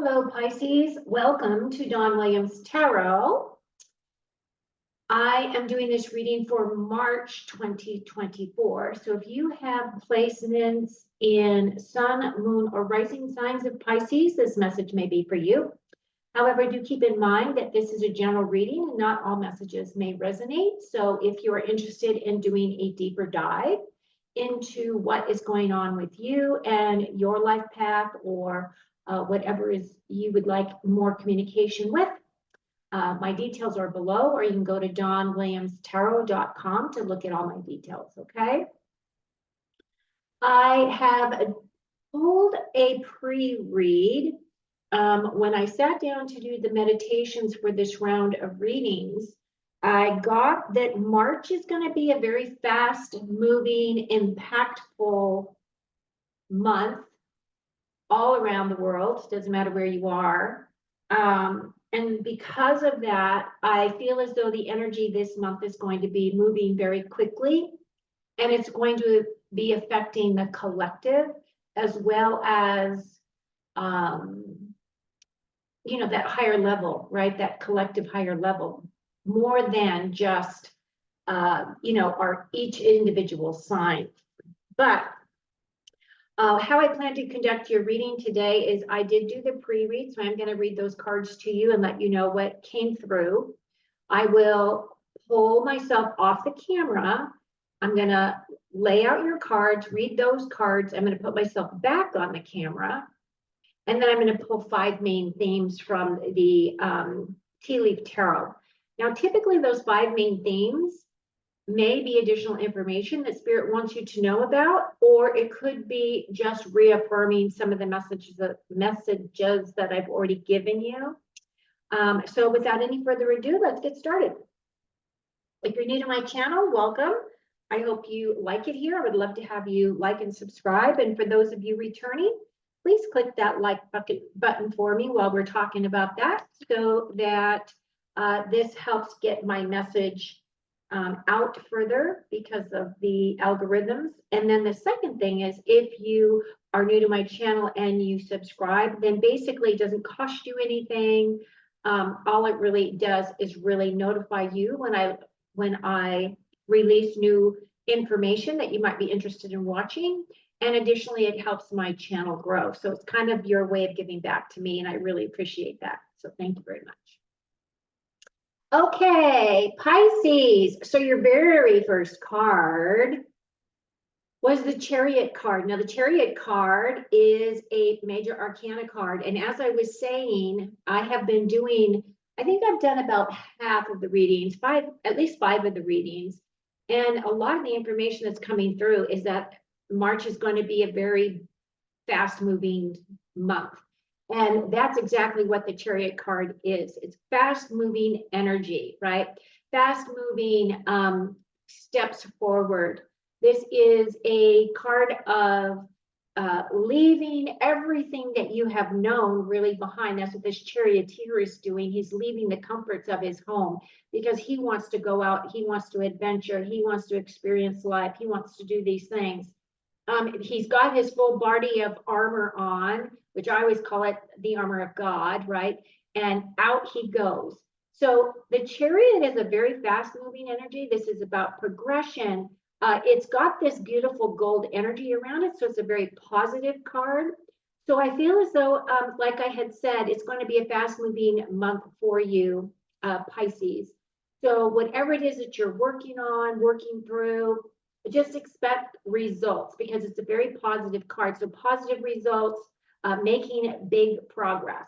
Hello, Pisces. Welcome to Dawn Williams Tarot. I am doing this reading for March 2024. So if you have placements in sun, moon, or rising signs of Pisces, this message may be for you. However, do keep in mind that this is a general reading and not all messages may resonate. So if you are interested in doing a deeper dive into what is going on with you and your life path, or whatever is you would like more communication with, my details are below, or you can go to dawnwilliamstarot.com to look at all my details, okay? I have pulled a pre-read. When I sat down to do the meditations for this round of readings, I got that March is going to be a very fast-moving, impactful month all around the world. Doesn't matter where you are. And because of that, I feel as though the energy this month is going to be moving very quickly, and it's going to be affecting the collective as well as, that higher level, right? That collective higher level, more than just, our each individual sign. But how I plan to conduct your reading today is I did do the pre-read, so I'm going to read those cards to you and let you know what came through. I will pull myself off the camera. I'm going to lay out your cards, read those cards. I'm going to put myself back on the camera. And then I'm going to pull 5 main themes from the Tea Leaf Tarot. Now, typically those 5 main themes may be additional information that Spirit wants you to know about, or it could be just reaffirming some of the messages that I've already given you. So without any further ado, let's get started. If you're new to my channel, welcome. I hope you like it here. I would love to have you like and subscribe. And for those of you returning, please click that like button for me while we're talking about that, so that this helps get my message out further because of the algorithms. And then the second thing is, if you are new to my channel and you subscribe, then basically it doesn't cost you anything. All it really does is really notify you when I release new information that you might be interested in watching. And additionally, it helps my channel grow. So it's kind of your way of giving back to me, and I really appreciate that. So thank you very much. Okay, Pisces. So your very first card was the Chariot card. Now, the Chariot card is a major arcana card. And as I was saying, I have been doing, I think I've done about half of the readings, at least 5 of the readings. And a lot of the information that's coming through is that March is going to be a very fast-moving month. And that's exactly what the Chariot card is. It's fast-moving energy, right? Fast-moving steps forward. This is a card of leaving everything that you have known really behind. That's what this charioteer is doing. He's leaving the comforts of his home because he wants to go out. He wants to adventure. He wants to experience life. He wants to do these things. He's got his full body of armor on, which I always call it the armor of God, right? And out he goes. So the Chariot is a very fast-moving energy. This is about progression. It's got this beautiful gold energy around it, so it's a very positive card. So I feel as though, like I had said, it's going to be a fast-moving month for you, Pisces. So whatever it is that you're working on, working through, just expect results, because it's a very positive card. So positive results, making big progress.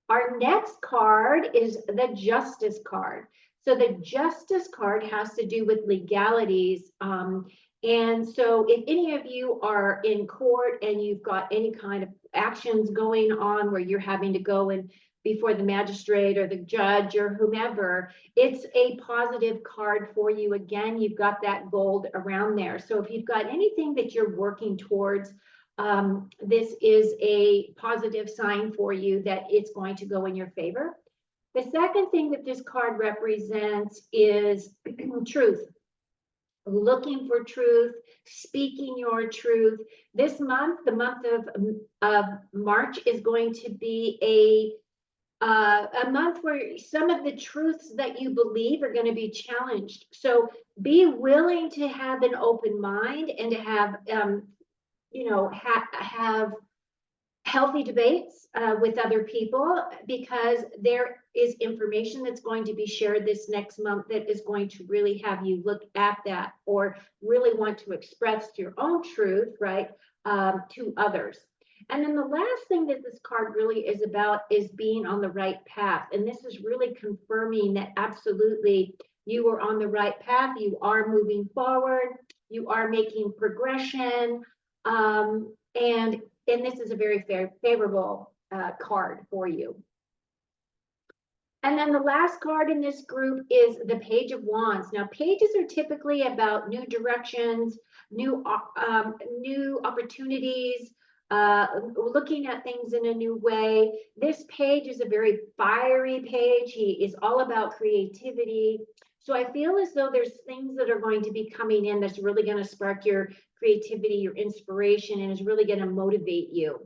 Our next card is the Justice card. So the Justice card has to do with legalities. And so if any of you are in court and you've got any kind of actions going on where you're having to go and before the magistrate or the judge or whomever, it's a positive card for you. Again, you've got that gold around there. So if you've got anything that you're working towards, this is a positive sign for you that it's going to go in your favor. The second thing that this card represents is truth. looking for truth, speaking your truth. This month, the month of March, is going to be a month where some of the truths that you believe are going to be challenged. So be willing to have an open mind and to have, have healthy debates with other people, because there is information that's going to be shared this next month that is going to really have you look at that, or really want to express your own truth, right, to others. And then the last thing that this card really is about is being on the right path. And this is really confirming that absolutely you are on the right path. You are moving forward. You are making progression. And this is a very favorable card for you. And then the last card in this group is the Page of Wands. Now, pages are typically about new directions, new opportunities, looking at things in a new way. This page is a very fiery page. He is all about creativity. So I feel as though there's things that are going to be coming in that's really going to spark your creativity, your inspiration, and is really going to motivate you.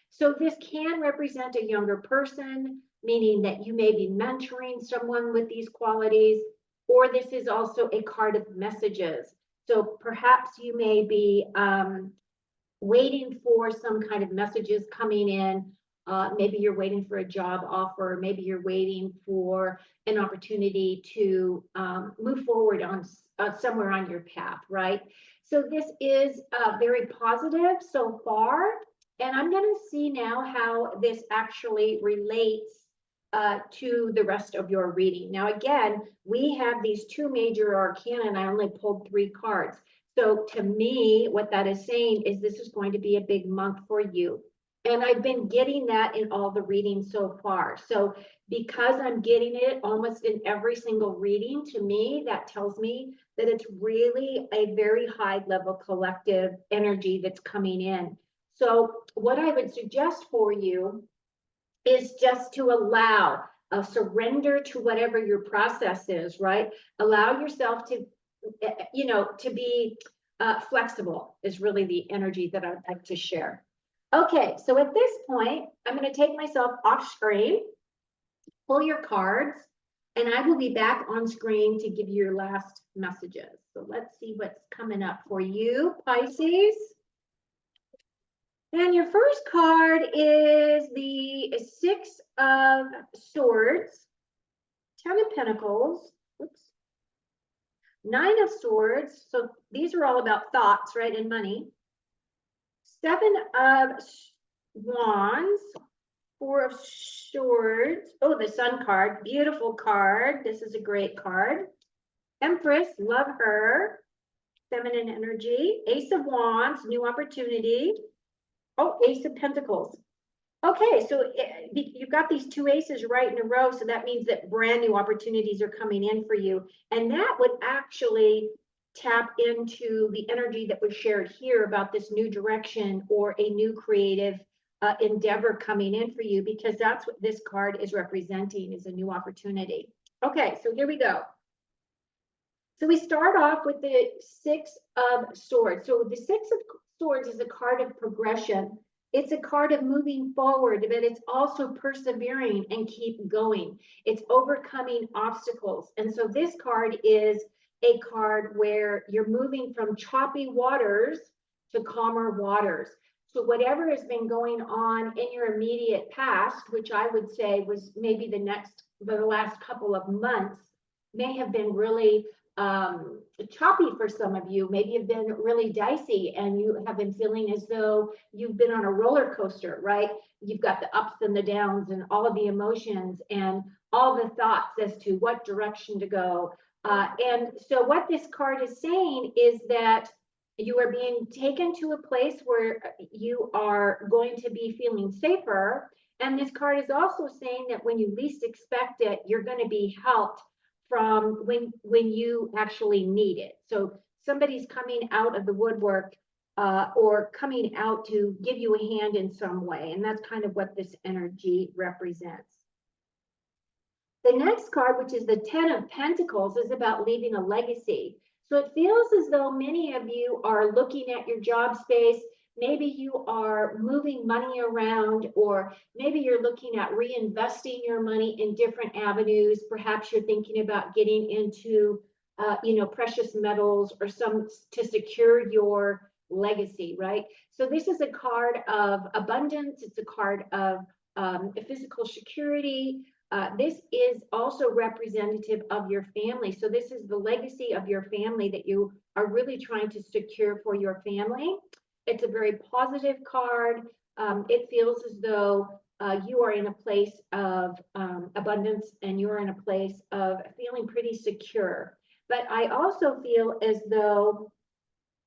So this can represent a younger person, meaning that you may be mentoring someone with these qualities, or this is also a card of messages. So perhaps you may be waiting for some kind of messages coming in. Maybe you're waiting for a job offer. Maybe you're waiting for an opportunity to move forward on somewhere on your path, right? So this is very positive so far. And I'm going to see now how this actually relates to the rest of your reading. Now, again, we have these two major arcana, and I only pulled 3 cards. So to me, what that is saying is this is going to be a big month for you. And I've been getting that in all the readings so far. So because I'm getting it almost in every single reading, to me, that tells me that it's really a very high level collective energy that's coming in. So what I would suggest for you is just to allow a surrender to whatever your process is, right? Allow yourself to, to be flexible is really the energy that I'd like to share. Okay, so at this point, I'm going to take myself off screen, pull your cards, and I will be back on screen to give you your last messages. So let's see what's coming up for you, Pisces. And your first card is the 6 of Swords, 10 of Pentacles, oops, 9 of Swords. So these are all about thoughts, right, and money. 7 of Wands, 4 of Swords. Oh, the Sun card, beautiful card. This is a great card. Empress, love her. Feminine energy. Ace of Wands, new opportunity. Oh, Ace of Pentacles. Okay, so you've got these 2 aces right in a row, so that means that brand new opportunities are coming in for you. And that would actually tap into the energy that was shared here about this new direction or a new creative endeavor coming in for you, because that's what this card is representing, is a new opportunity. Okay, so here we go. So we start off with the 6 of Swords. So the 6 of Swords is a card of progression. It's a card of moving forward, but it's also persevering and keep going. It's overcoming obstacles. And so this card is a card where you're moving from choppy waters to calmer waters. So whatever has been going on in your immediate past, which I would say was maybe the last couple of months, may have been really choppy for some of you. Maybe have been really dicey, and you have been feeling as though you've been on a roller coaster, right? You've got the ups and the downs and all of the emotions and all the thoughts as to what direction to go. And so what this card is saying is that you are being taken to a place where you are going to be feeling safer. And this card is also saying that when you least expect it, you're going to be helped from when you actually need it. So somebody's coming out of the woodwork or coming out to give you a hand in some way. And that's kind of what this energy represents. The next card, which is the 10 of Pentacles, is about leaving a legacy. So it feels as though many of you are looking at your job space. Maybe you are moving money around, or maybe you're looking at reinvesting your money in different avenues. Perhaps you're thinking about getting into, precious metals or some to secure your legacy, right? So this is a card of abundance. It's a card of physical security. This is also representative of your family. So this is the legacy of your family that you are really trying to secure for your family. It's a very positive card. It feels as though you are in a place of abundance, and you're in a place of feeling pretty secure. But I also feel as though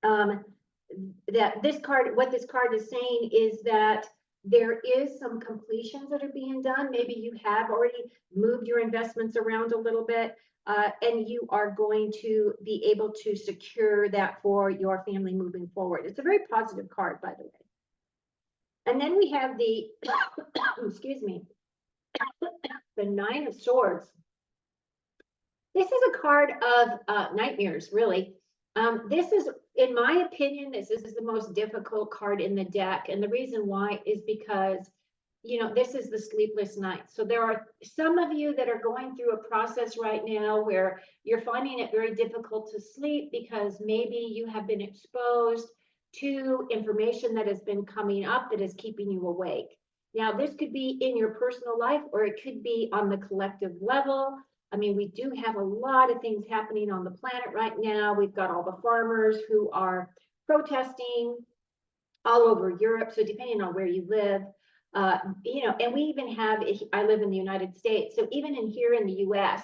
that this card, what this card is saying is that there is some completions that are being done. Maybe you have already moved your investments around a little bit, and you are going to be able to secure that for your family moving forward. It's a very positive card, by the way. And then we have the, excuse me, the Nine of Swords. This is a card of nightmares, really. This is, in my opinion, this is the most difficult card in the deck. And the reason why is because, this is the sleepless night. So there are some of you that are going through a process right now where you're finding it very difficult to sleep because maybe you have been exposed to information that has been coming up that is keeping you awake. Now, this could be in your personal life, or it could be on the collective level. I mean, we do have a lot of things happening on the planet right now. We've got all the farmers who are protesting all over Europe. So depending on where you live, and we even have, I live in the United States. So even in here in the US,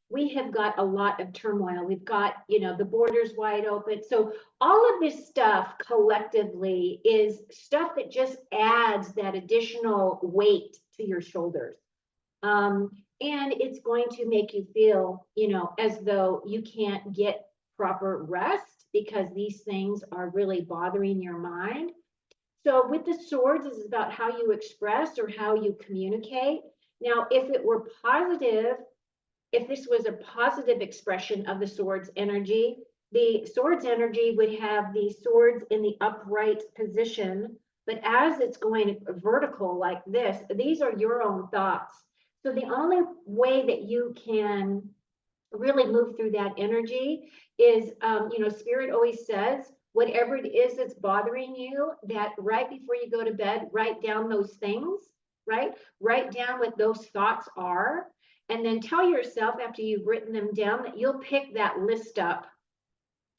we have got a lot of turmoil. We've got, the borders wide open. So all of this stuff collectively is stuff that just adds that additional weight to your shoulders. And it's going to make you feel, as though you can't get proper rest because these things are really bothering your mind. So with the swords, this is about how you express or how you communicate. Now, if it were positive, if this was a positive expression of the swords energy, the swords energy would have the swords in the upright position. But as it's going vertical like this, these are your own thoughts. So the only way that you can really move through that energy is, Spirit always says, whatever it is that's bothering you, that right before you go to bed, write down those things, right? Write down what those thoughts are, and then tell yourself after you've written them down that you'll pick that list up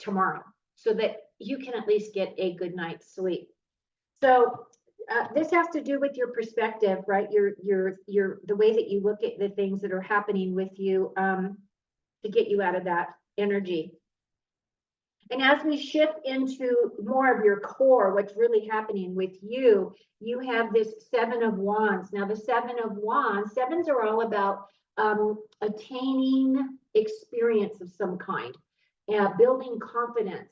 tomorrow so that you can at least get a good night's sleep. So this has to do with your perspective, right? Your the way that you look at the things that are happening with you, to get you out of that energy. And as we shift into more of your core, what's really happening with you, you have this Seven of Wands. Now, the Seven of Wands, sevens are all about attaining experience of some kind, building confidence.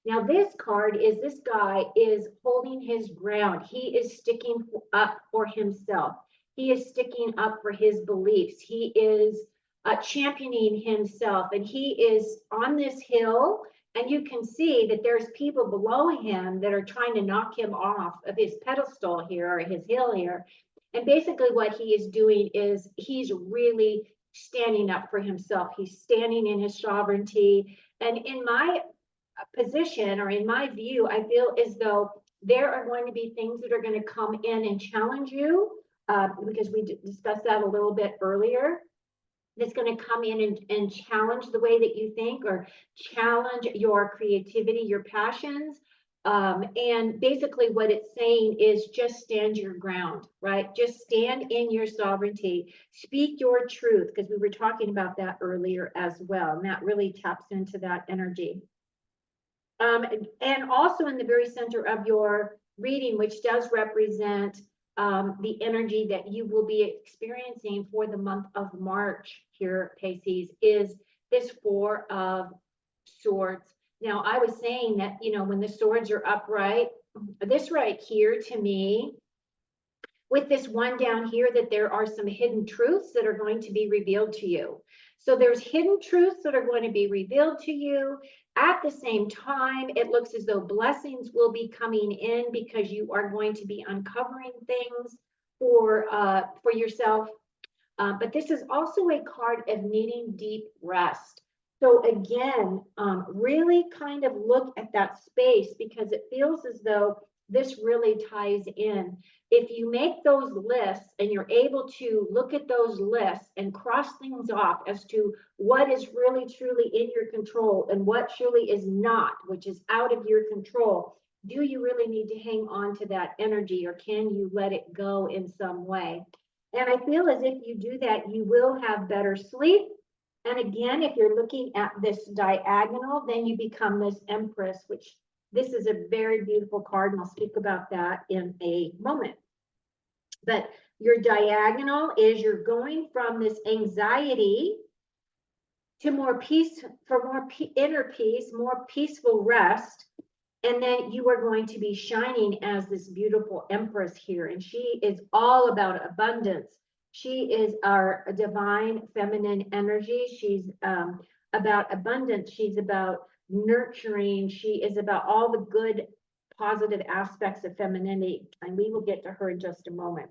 Now, this card is, this guy is holding his ground. He is sticking up for himself. He is sticking up for his beliefs. He is championing himself, and he is on this hill. And you can see that there's people below him that are trying to knock him off of his pedestal here, or his hill here. And basically what he is doing is he's really standing up for himself. He's standing in his sovereignty. And in my position, or in my view, I feel as though there are going to be things that are going to come in and challenge you, because we discussed that a little bit earlier. That's going to come in and challenge the way that you think, or challenge your creativity, your passions. And basically what it's saying is just stand your ground, right? Just stand in your sovereignty, speak your truth, because we were talking about that earlier as well. And that really taps into that energy. And also in the very center of your reading, which does represent the energy that you will be experiencing for the month of March here, Pisces, is this Four of Swords. Now, I was saying that, when the swords are upright, this right here to me, with this one down here, that there are some hidden truths that are going to be revealed to you. So there's hidden truths that are going to be revealed to you. At the same time, it looks as though blessings will be coming in because you are going to be uncovering things for yourself. But this is also a card of needing deep rest. So again, really kind of look at that space because it feels as though this really ties in. If you make those lists and you're able to look at those lists and cross things off as to what is really truly in your control and what truly is not, which is out of your control, do you really need to hang on to that energy or can you let it go in some way? And I feel as if you do that, you will have better sleep. And again, if you're looking at this diagonal, then you become this Empress, which this is a very beautiful card, and I'll speak about that in a moment. But your diagonal is you're going from this anxiety to more peace, for more inner peace, more peaceful rest. And then you are going to be shining as this beautiful Empress here. And she is all about abundance. She is our divine feminine energy. She's about abundance. She's about nurturing. She is about all the good, positive aspects of femininity. And we will get to her in just a moment.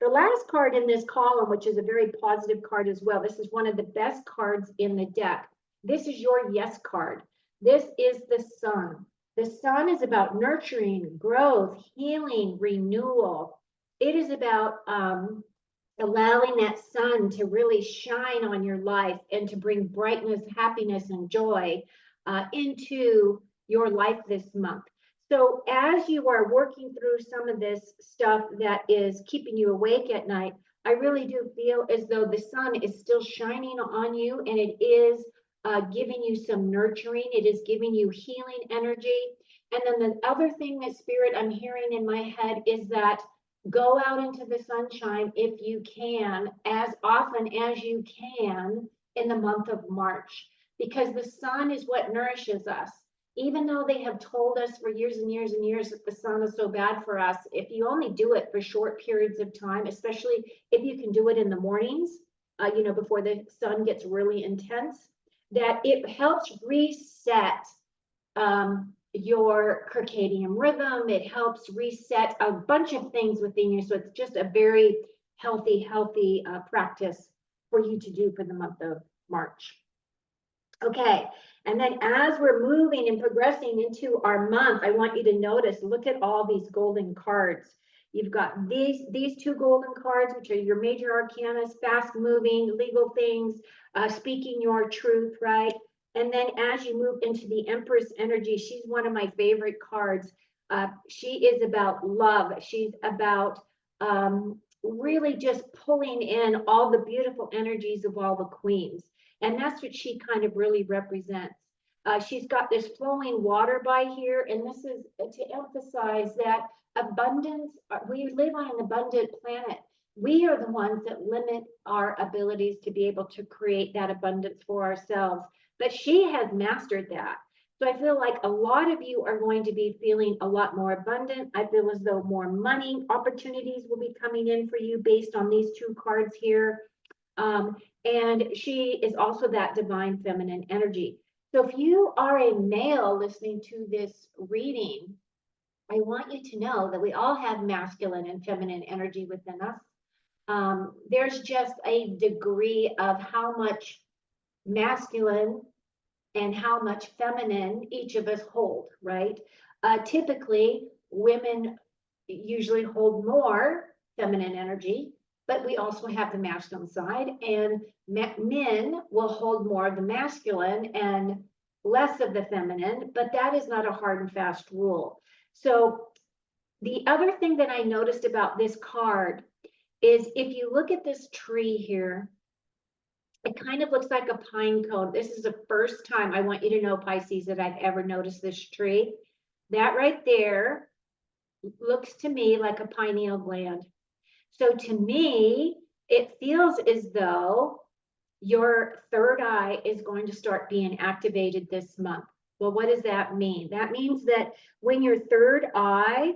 The last card in this column, which is a very positive card as well, this is one of the best cards in the deck. This is your yes card. This is the Sun. The Sun is about nurturing, growth, healing, renewal. It is about allowing that sun to really shine on your life and to bring brightness, happiness, and joy into your life this month. So as you are working through some of this stuff that is keeping you awake at night, I really do feel as though the sun is still shining on you, and it is giving you some nurturing. It is giving you healing energy. And then the other thing that Spirit I'm hearing in my head is that go out into the sunshine if you can, as often as you can in the month of March, because the sun is what nourishes us. Even though they have told us for years and years and years that the sun is so bad for us, if you only do it for short periods of time, especially if you can do it in the mornings, before the sun gets really intense, that it helps reset your circadian rhythm. It helps reset a bunch of things within you. So it's just a very healthy practice for you to do for the month of March. Okay, and then as we're moving and progressing into our month, I want you to notice, look at all these golden cards. You've got these two golden cards, which are your major arcanas, fast moving, legal things, speaking your truth, right? And then as you move into the Empress energy, she's one of my favorite cards. She is about love. She's about really just pulling in all the beautiful energies of all the queens. And that's what she kind of really represents. She's got this flowing water by here, and this is to emphasize that abundance, we live on an abundant planet. We are the ones that limit our abilities to be able to create that abundance for ourselves. But she has mastered that. So I feel like a lot of you are going to be feeling a lot more abundant. I feel as though more money opportunities will be coming in for you based on these two cards here. And she is also that divine feminine energy. So if you are a male listening to this reading, I want you to know that we all have masculine and feminine energy within us. There's just a degree of how much masculine and how much feminine each of us hold, right? Typically, women usually hold more feminine energy, but we also have the masculine side, and men will hold more of the masculine and less of the feminine, but that is not a hard and fast rule. So the other thing that I noticed about this card is if you look at this tree here, it kind of looks like a pine cone. This is the first time, I want you to know, Pisces, that I've ever noticed this tree. That right there looks to me like a pineal gland. So to me, it feels as though your third eye is going to start being activated this month. Well, what does that mean? That means that when your third eye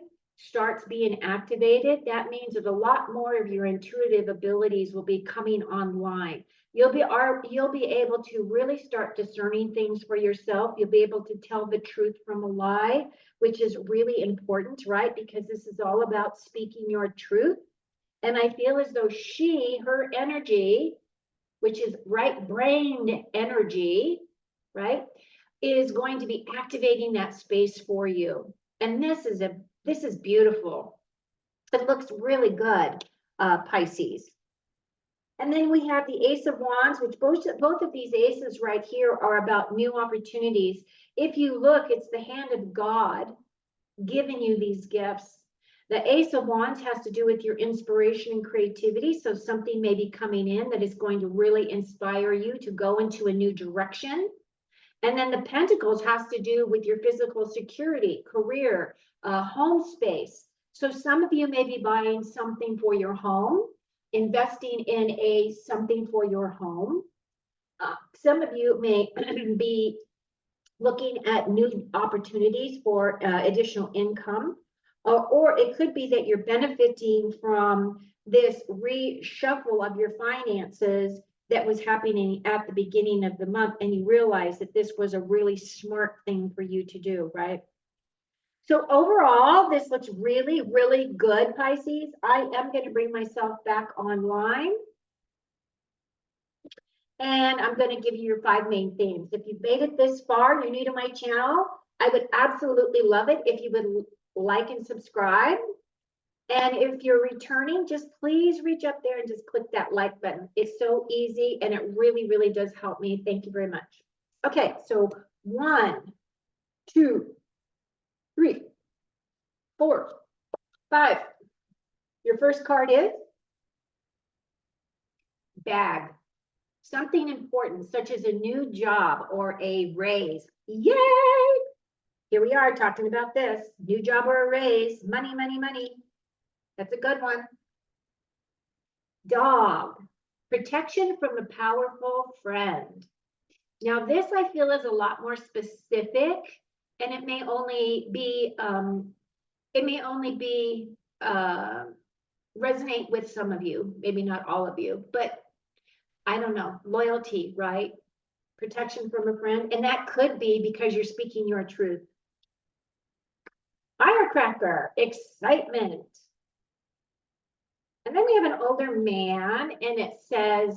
starts being activated, that means that a lot more of your intuitive abilities will be coming online. You'll be able to really start discerning things for yourself. You'll be able to tell the truth from a lie, which is really important, right? Because this is all about speaking your truth. And I feel as though her energy, which is right brain energy, right, is going to be activating that space for you. And this is beautiful. It looks really good, Pisces. And then we have the Ace of Wands, which both of these aces right here are about new opportunities. If you look, it's the hand of God giving you these gifts. The Ace of Wands has to do with your inspiration and creativity. So something may be coming in that is going to really inspire you to go into a new direction. And then the Pentacles has to do with your physical security, career, home space. So some of you may be buying something for your home, investing in something for your home. Some of you may be looking at new opportunities for additional income. Or it could be that you're benefiting from this reshuffle of your finances that was happening at the beginning of the month, and you realize that this was a really smart thing for you to do, right? So overall, this looks really, really good, Pisces. I am going to bring myself back online. And I'm going to give you your 5 main themes. If you've made it this far, you're new to my channel, I would absolutely love it if you would like and subscribe. And if you're returning, just please reach up there and just click that like button. It's so easy and it really, really does help me. Thank you very much. Okay, so 1, 2, 3, 4, 5. Your first card is bag. Something important, such as a new job or a raise. Yay! Here we are talking about this. New job or a raise. Money, money, money. That's a good one. Dog. Protection from a powerful friend. Now, this I feel is a lot more specific, and it may only be resonate with some of you, maybe not all of you, but I don't know, loyalty, right? Protection from a friend. And that could be because you're speaking your truth. Firecracker, excitement. And then we have an older man, and it says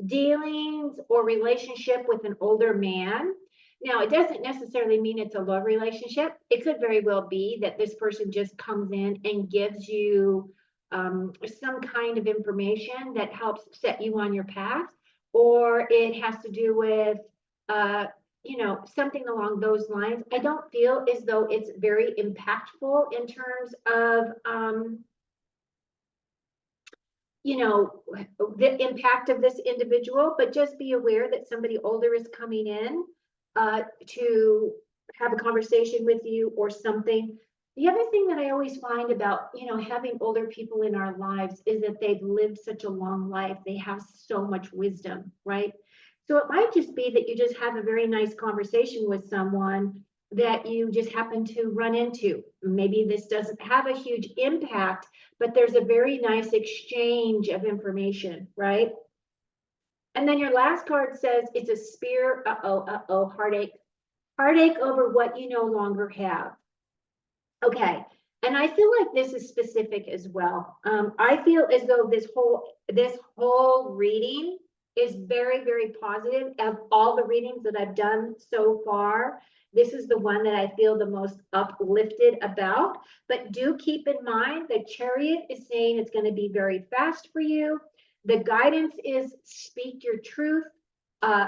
dealings or relationship with an older man. Now, it doesn't necessarily mean it's a love relationship. It could very well be that this person just comes in and gives you some kind of information that helps set you on your path, or it has to do with, something along those lines. I don't feel as though it's very impactful in terms of, the impact of this individual, but just be aware that somebody older is coming in to have a conversation with you or something. The other thing that I always find about, having older people in our lives is that they've lived such a long life. They have so much wisdom, right? So it might just be that you just have a very nice conversation with someone that you just happen to run into. Maybe this doesn't have a huge impact, but there's a very nice exchange of information, right? And then your last card says it's a spear, heartache. Heartache over what you no longer have. Okay, and I feel like this is specific as well. I feel as though this whole reading is very, very positive. Of all the readings that I've done so far, this is the one that I feel the most uplifted about. But do keep in mind the Chariot is saying it's going to be very fast for you. The guidance is speak your truth,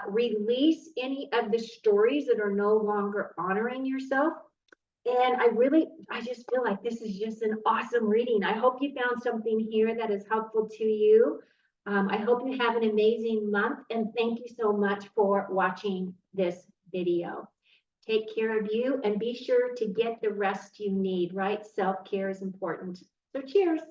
release any of the stories that are no longer honoring yourself. And I just feel like this is just an awesome reading. I hope you found something here that is helpful to you. I hope you have an amazing month, and thank you so much for watching this video. Take care of you and be sure to get the rest you need, right? Self-care is important. So cheers.